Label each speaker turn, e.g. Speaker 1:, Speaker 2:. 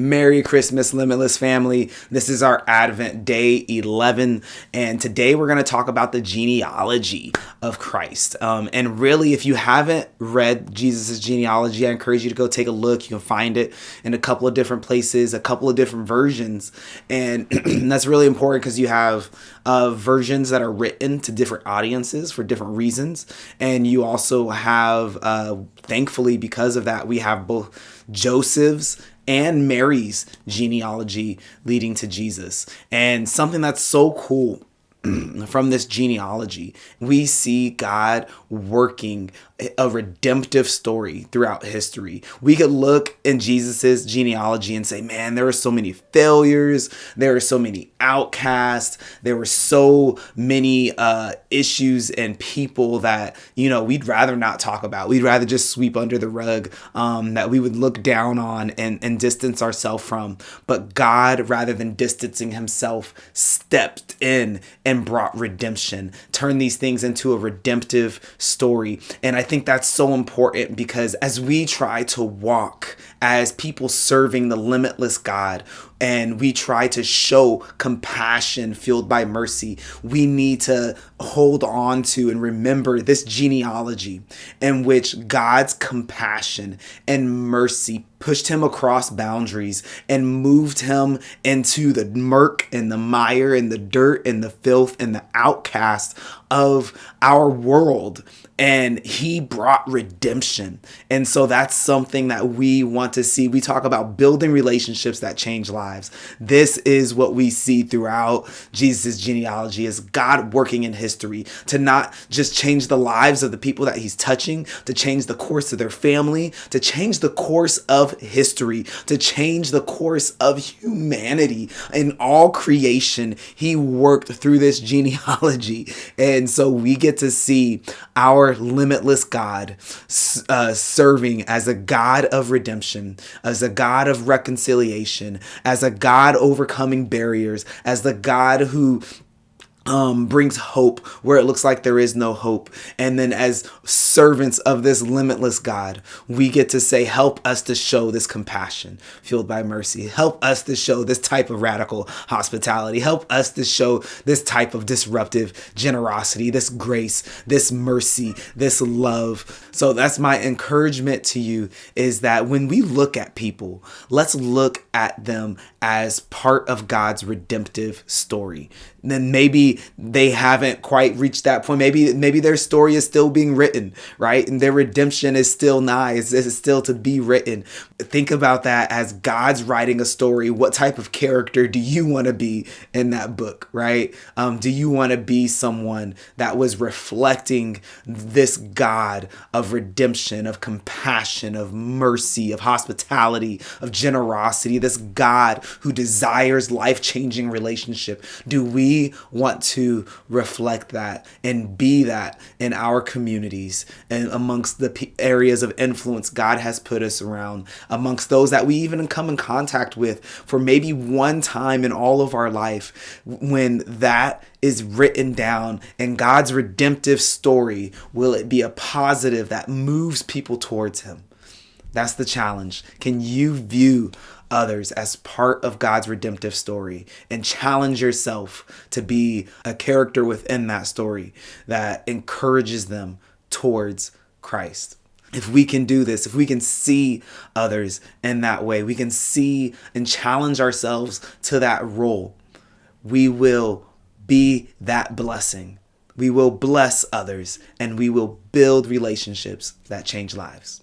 Speaker 1: Merry Christmas, Limitless family. This is our Advent Day 11, and today we're going to talk about the genealogy of Christ. And really, if you haven't read Jesus' genealogy, I encourage you to go take a look. You can find it in a couple of different places, a couple of different versions, and that's really important because you have versions that are written to different audiences for different reasons, and you also have, thankfully, because of that, we have both Joseph's and Mary's genealogy leading to Jesus. And something that's so cool from this genealogy, we see God working a redemptive story throughout history. We could look in Jesus's genealogy and say, man, there were so many failures. There are so many outcasts. There were so many issues and people that, we'd rather not talk about. We'd rather just sweep under the rug, that we would look down on and distance ourselves from. But God, rather than distancing himself, stepped in and brought redemption, turned these things into a redemptive story. And I think that's so important because as we try to walk as people serving the limitless God, and we try to show compassion fueled by mercy, we need to hold on to and remember this genealogy in which God's compassion and mercy pushed him across boundaries and moved him into the murk and the mire and the dirt and the filth and the outcast of our world. And he brought redemption. And so that's something that we want to see. We talk about building relationships that change lives. This is what we see throughout Jesus' genealogy, is God working in history to not just change the lives of the people that he's touching, to change the course of their family, to change the course of history, to change the course of humanity and all creation. He worked through this genealogy. And so we get to see our limitless God serving as a God of redemption, as a God of reconciliation, as a God overcoming barriers, as the God who brings hope where it looks like there is no hope. And then as servants of this limitless God, we get to say, help us to show this compassion fueled by mercy. Help us to show this type of radical hospitality. Help us to show this type of disruptive generosity, this grace, this mercy, this love. So that's my encouragement to you, is that when we look at people, let's look at them as part of God's redemptive story. Then maybe they haven't quite reached that point. Maybe their story is still being written, right? And their redemption is still nigh. It's still to be written. Think about that as God's writing a story. What type of character do you want to be in that book, right? Do you want to be someone that was reflecting this God of redemption, of compassion, of mercy, of hospitality, of generosity, this God who desires life-changing relationship? Do we want to reflect that and be that in our communities and amongst the areas of influence God has put us around, amongst those that we even come in contact with for maybe one time in all of our life? When that is written down in God's redemptive story, will it be a positive that moves people towards him? That's the challenge. Can you view others as part of God's redemptive story and challenge yourself to be a character within that story that encourages them towards Christ? If we can do this, if we can see others in that way, we can see and challenge ourselves to that role, we will be that blessing. We will bless others and we will build relationships that change lives.